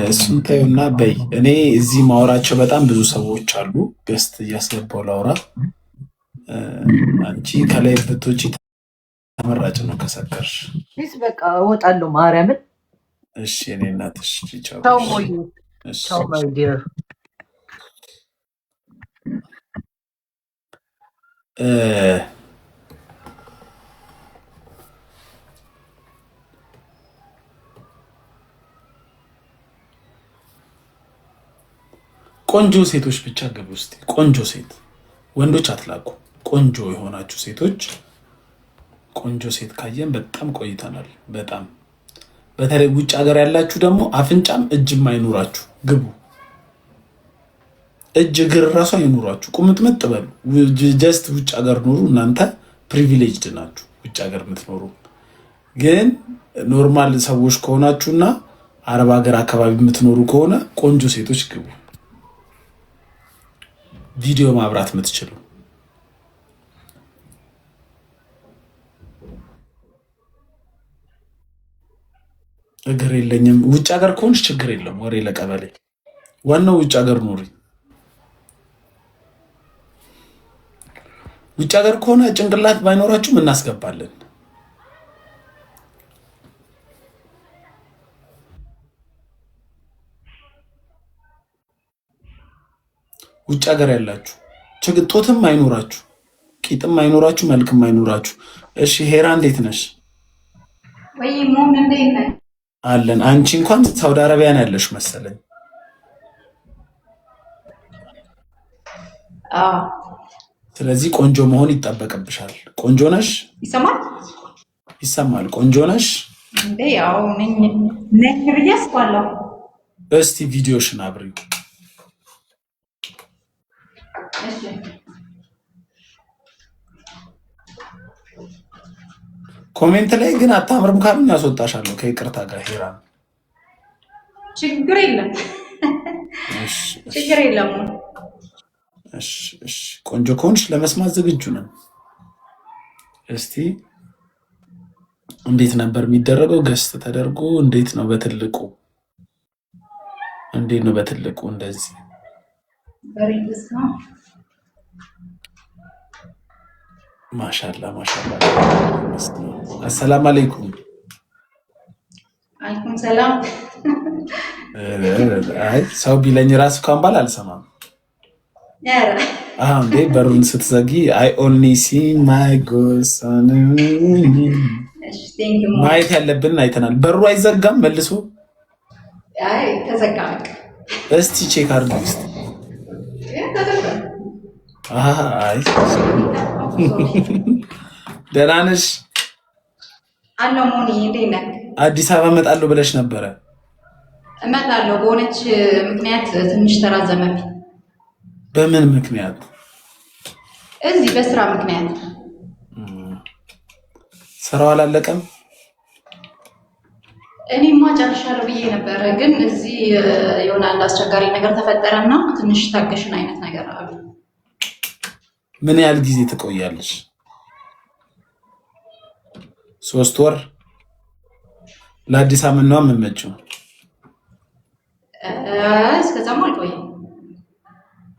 እሱን ተይውና በይ። እኔ እዚህ ማውራቸው በጣም ብዙ ሰዎች አሉ። ገስት እያስገባው ላውራ። አንቺ ከላይ ብቶች ተመራጭ ነው ከሰከርሽ። በቃ እወጣለሁ ማርያምን። እሺ እኔ እናትሽ ቻው። ቻው ማይ ዲር። ቆንጆ ሴቶች ብቻ ገቡ ውስጥ ቆንጆ ሴት ወንዶች አትላኩ። ቆንጆ የሆናችሁ ሴቶች ቆንጆ ሴት ካየን በጣም ቆይተናል። በጣም በተለይ ውጭ ሀገር ያላችሁ ደግሞ አፍንጫም እጅም አይኑራችሁ ግቡ። እጅ እግር እራሱ አይኑራችሁ፣ ቁምጥምጥ በሉ። ጀስት ውጭ ሀገር ኑሩ። እናንተ ፕሪቪሌጅድ ናችሁ ውጭ ሀገር የምትኖሩ። ግን ኖርማል ሰዎች ከሆናችሁና አረብ ሀገር አካባቢ የምትኖሩ ከሆነ ቆንጆ ሴቶች ግቡ። ቪዲዮ ማብራት የምትችሉ እግር የለኝም። ውጭ ሀገር ከሆንሽ ችግር የለም፣ ወሬ ለቀበሌ። ዋናው ውጭ ሀገር ኑሪ። ውጭ ሀገር ከሆነ ጭንቅላት ባይኖራችሁም እናስገባለን። ውጭ ሀገር ያላችሁ ጦትም አይኖራችሁ፣ ቂጥም አይኖራችሁ፣ መልክም አይኖራችሁ። እሺ ሄራ እንዴት ነሽ? አለን። አንቺ እንኳን ሳውዲ አረቢያ ነው ያለሽ መሰለኝ። ስለዚህ ቆንጆ መሆን ይጠበቅብሻል። ቆንጆ ነሽ? ይሰማል? ይሰማል። ቆንጆ ነሽ? ያው ነኝ ብዬ አስባለሁ። እስቲ ቪዲዮሽን አብሪው። ኮሜንት ላይ ግን አታምርም ካሉኝ ያስወጣሻለሁ ከይቅርታ ጋር። ሄራ ችግር የለም ችግር የለም። እሺ ቆንጆ ከሆንሽ ለመስማት ዝግጁ ነን። እስቲ እንዴት ነበር የሚደረገው? ገስት ተደርጎ እንዴት ነው በትልቁ? እንዴት ነው በትልቁ? እንደዚህ ማሻላ ማሻላ። አሰላም አለይኩም። አለይኩም ሰላም። አይ ሰው ቢለኝ ራሱ ካም ባል አልሰማም። እንዴ በሩን ስትዘጊ አይ ኦንሊ ሲ ማይ ጎሰን ማየት ያለብን አይተናል። በሩ አይዘጋም መልሶ? አይ ተዘጋ። እስቲ ቼክ አድርጉ እስቲ። አይ ደህና ነሽ? አለው ሞኒ እንዴት ነህ? አዲስ አበባ እመጣለሁ ብለሽ ነበረ። እመጣለሁ በሆነች ምክንያት ትንሽ ተራዘመብኝ። በምን ምክንያት? እዚህ በስራ ምክንያት። ስራው አላለቀም? እኔማ ጨርሻለሁ ብዬ ነበረ፣ ግን እዚህ የሆነ አንድ አስቸጋሪ ነገር ተፈጠረና ትንሽ ታገሽን አይነት ነገር አሉ። ምን ያህል ጊዜ ትቆያለሽ? 3 ወር? ለአዲስ አመት ነው የምመጪው? እስከዛም አልቆይም።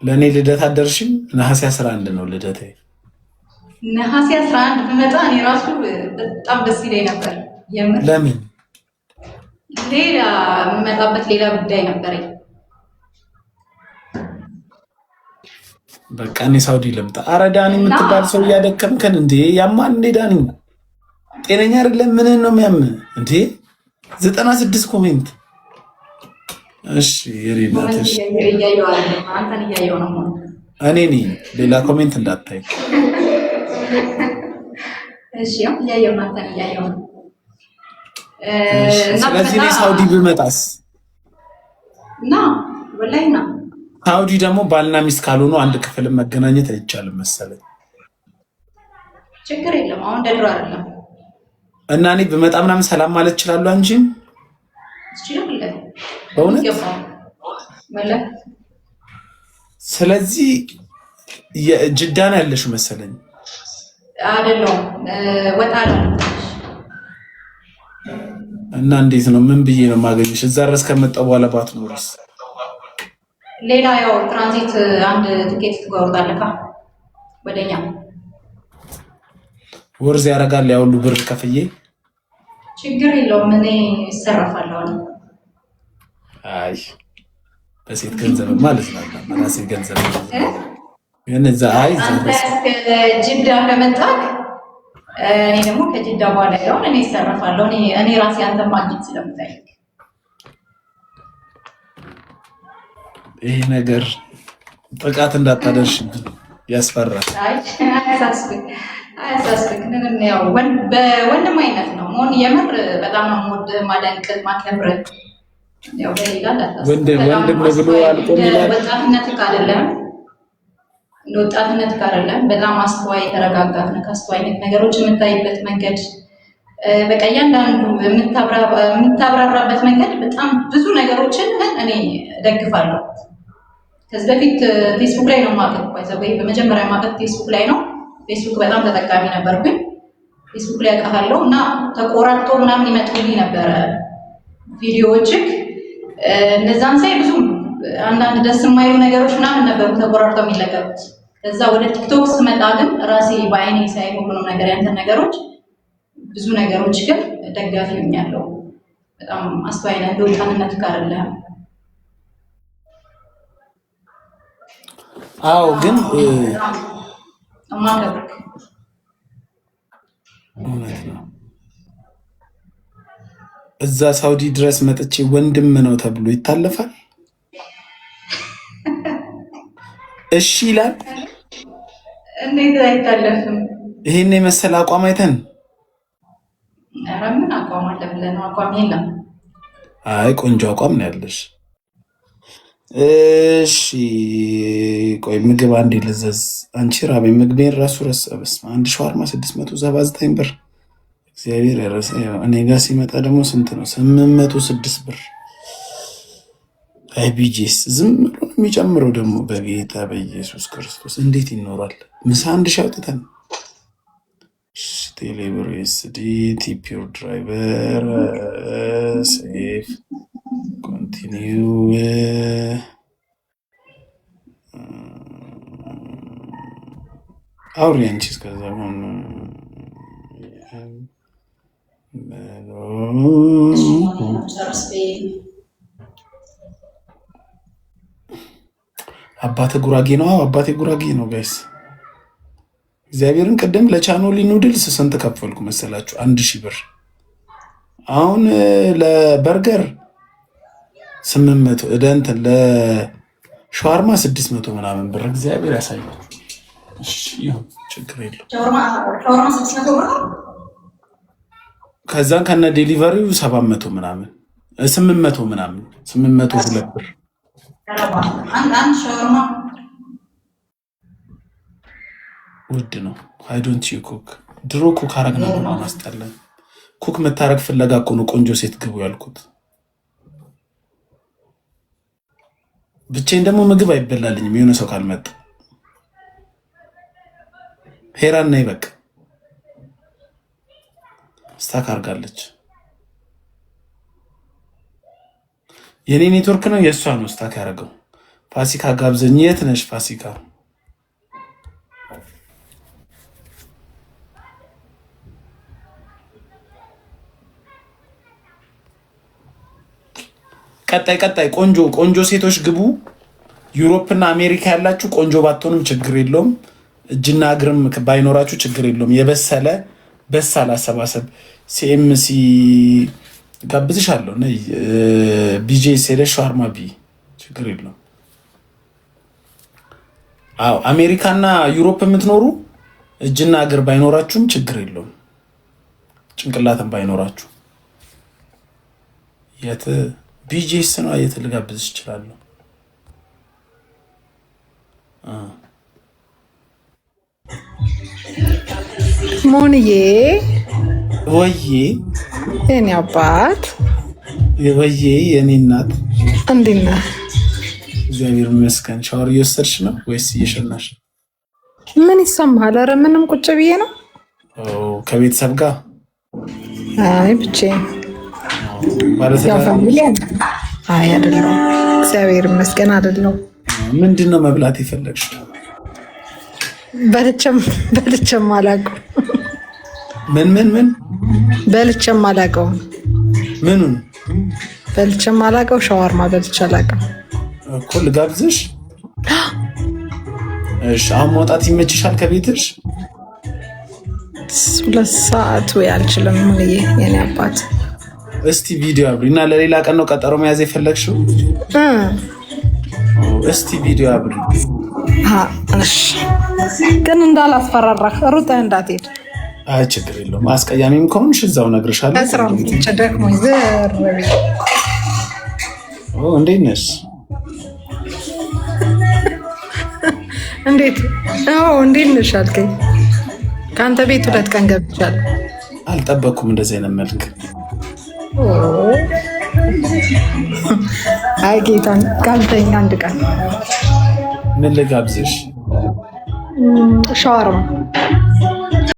ለእኔ ልደት አደርሽም? ነሐሴ 11 ነው ልደቴ። ነሐሴ 11 ብመጣ እኔ ራሱ በጣም ደስ ይለኝ ነበር። ለምን? ሌላ የምመጣበት ሌላ ጉዳይ ነበረኝ። በቃ እኔ ሳውዲ ልምጣ። አረ ዳኒ የምትባል ሰው እያደከምከን እንዴ! ያማን እንዴ ዳኒ? ጤነኛ አይደለም። ምንን ነው የሚያም እንዴ? 96 ኮሜንት። እሺ የሪናትሽ አንተን እያየሁ ነው። እኔ ነኝ፣ ሌላ ኮሜንት እንዳታይ። እሺ እያየሁ ነው፣ አንተን እያየሁ ነው። ስለዚህ እኔ ሳውዲ ብመጣስ? እና ወላሂ ና ሳውዲ ደግሞ ባልና ሚስት ካልሆኑ አንድ ክፍል መገናኘት አይቻልም መሰለኝ። ችግር የለም፣ አሁን እንደ ድሮ አይደለም። እና እኔ ብመጣ ምናምን ሰላም ማለት እችላለሁ አንቺን? በእውነት? ስለዚህ ጅዳ ነው ያለሽው መሰለኝ። አይደለሁም፣ ወጣ እና እንዴት ነው? ምን ብዬ ነው የማገኝሽ? እዛ ድረስ ከመጣሁ በኋላ ባትኖሪስ? ሌላ ያው ትራንዚት አንድ ትኬት ትቆርጣለህ ወደኛ ወርዝ ያደርጋል ያው ሁሉ ብር ከፍዬ ችግር የለውም። እኔ እሰረፋለሁ። አይ በሴት ገንዘብ ማለት ነው በራሴ ገንዘብ እዛ አይ ጅዳ ከመጣክ እኔ ደግሞ ከጅዳ በኋላ ያው እኔ እሰረፋለሁ። እኔ ራሴ አንተ ማግኘት ስለምፈልግ ይሄ ነገር ጥቃት እንዳታደርሽ ያስፈራል። አያሳስብክ ምንም ያው በወንድማዊነት ነው መሆን የምር በጣም ነው የምወድ ማደንቅ ማከብር ያው በሌላ ወንድም ብሎ አልቆም ይላል። ወጣትነትክ አይደለም በጣም አስተዋይ ተረጋጋት ነህ። አስተዋይነት ነገሮች የምታይበት መንገድ በቃ እያንዳንዱ የምታብራራበት መንገድ በጣም ብዙ ነገሮችን እኔ ደግፋለሁ። ከዚህ በፊት ፌስቡክ ላይ ነው የማውቀው በመጀመሪያ የማውቀው ፌስቡክ ላይ ነው። ፌስቡክ በጣም ተጠቃሚ ነበርኩኝ። ፌስቡክ ላይ አውቃለሁ እና ተቆራርጦ ምናምን ይመጡልኝ ነበረ ቪዲዮዎችክ እነዛን ሳይ ብዙ አንዳንድ ደስ የማይሉ ነገሮች ምናምን ነበሩ ተቆራርጠው የሚለቀቁት። ከዛ ወደ ቲክቶክ ስመጣ ግን ራሴ በአይኔ ሳይ ሁሉንም ነገር ያንተን ነገሮች ብዙ ነገሮች ግን ደጋፊ ሆኛለሁ። በጣም አስተዋይ ነህ። እንደወጣንነት ጋር አይደለም። አዎ ግን ማከብርክ እውነት ነው። እዛ ሳውዲ ድረስ መጥቼ ወንድም ነው ተብሎ ይታለፋል? እሺ ይላል። እንዴት አይታለፍም? ይሄን የመሰለ አቋም አይተን ኧረ ምን አቋም አለ ብለህ ነው? አቋም የለም። አይ ቆንጆ አቋም ነው ያለሽ። እሺ ቆይ ምግብ አንዴ ልዘዝ። አንቺ ራበኝ። ምግቤን ራሱ ረሳበስ። አንድ ሻወርማ 679 ብር። እግዚአብሔር ያረሰ። እኔ ጋር ሲመጣ ደግሞ ስንት ነው? 806 ብር። አይ ቢጂስ ዝም ብሎ ነው የሚጨምረው ደግሞ። በጌታ በኢየሱስ ክርስቶስ እንዴት ይኖራል? ምሳ አንድ ሺህ አውጥተን ቴሌብር ኤስዲ ቲፒር ድራይቨር ሴፍ ኮንቲኒው አውሪ አንቺ እስከዛ ሆነ አባቴ ጉራጌ ነው። አባቴ ጉራጌ ነው ጋይስ። እግዚአብሔርን ቅድም ለቻኖሊ ኑድልስ ስንት ከፈልኩ መሰላችሁ? 1000 ብር። አሁን ለበርገር 800 እደንተን ለሻዋርማ 600 ምናምን ብር። እግዚአብሔር ያሳያል። እሺ ይሁን ችግር የለውም። ሻዋርማ 600 ብር። ከዛን ከነ ዴሊቨሪው 700 ምናምን 800 ምናምን 802 ብር። አንድ ሻዋርማ ውድ ነው። አይ ዶንት ዩ ኩክ። ድሮ ኩክ አረግ ነበር ማስጠለን። ኩክ መታረግ ፍለጋ እኮ ነው ቆንጆ ሴት ግቡ ያልኩት። ብቻዬን ደግሞ ምግብ አይበላልኝም የሆነ ሰው ካልመጣ። ሄራን ነይ በቃ ስታክ አርጋለች። የኔ ኔትወርክ ነው የእሷ ነው ስታክ ያደረገው። ፋሲካ ጋብዘኝ። የት ነሽ ፋሲካ? ቀጣይ ቆንጆ ሴቶች ግቡ። ዩሮፕ እና አሜሪካ ያላችሁ ቆንጆ ባትሆንም ችግር የለውም። እጅና እግርም ባይኖራችሁ ችግር የለውም። የበሰለ በሳል አሰባሰብ ሲኤምሲ ጋብዝሻለሁ። ነይ ቢጄ ሴለሽ ሻርማ ቢ ችግር የለውም። አዎ አሜሪካና ዩሮፕ የምትኖሩ እጅና እግር ባይኖራችሁም ችግር የለውም። ጭንቅላትም ባይኖራችሁ የት ቢጄስ ነው የት ልጋብዝ እችላለሁ? ሞንዬ ወዬ የኔ አባት ወዬ የኔ እናት እንዴት ነህ? እግዚአብሔር ይመስገን። ሻወር እየወሰድሽ ነው ወይስ እየሸናሽ? ምን ይሰማሃል? ኧረ ምንም ቁጭ ብዬ ነው። ከቤተሰብ ጋር? አይ ብቻዬን። ያው ፋሚሊ አይ አይደለም፣ እግዚአብሔር ይመስገን አይደለም። ምንድን ነው መብላት የፈለግሽው? በልቼም አላውቀውም። ምን በልቼም አላውቀውም። ምኑን በልቼም አላውቀው? ሻዋርማ በልቼ አላውቅም እኮ። ልጋብዝሽ? እሺ። አሁን መውጣት ይመችሻል ከቤትሽ? 2 ሰዓት ወይ አልችልም። ምን የኔ አባት እስቲ ቪዲዮ አብሪ እና ለሌላ ቀን ነው ቀጠሮ መያዝ የፈለግሽው? እስቲ ቪዲዮ አብሪ። እሺ፣ ግን እንዳላስፈራራህ ሩጠህ እንዳትሄድ። አይ ችግር የለውም። አስቀያሚም ከሆንሽ እዛው እነግርሻለሁ። ከስራ ብቻ ደክሞኝ ዝር ብዬ። እንዴት ነሽ? እንዴት ነሽ አልከኝ። ከአንተ ቤት 2 ቀን ገብቻለሁ። አልጠበኩም እንደዚህ አይነት መልክ። አይ ጌታን ካልተኛ አንድ ቀን ምን ልጋብዝሽ? ሻወርማ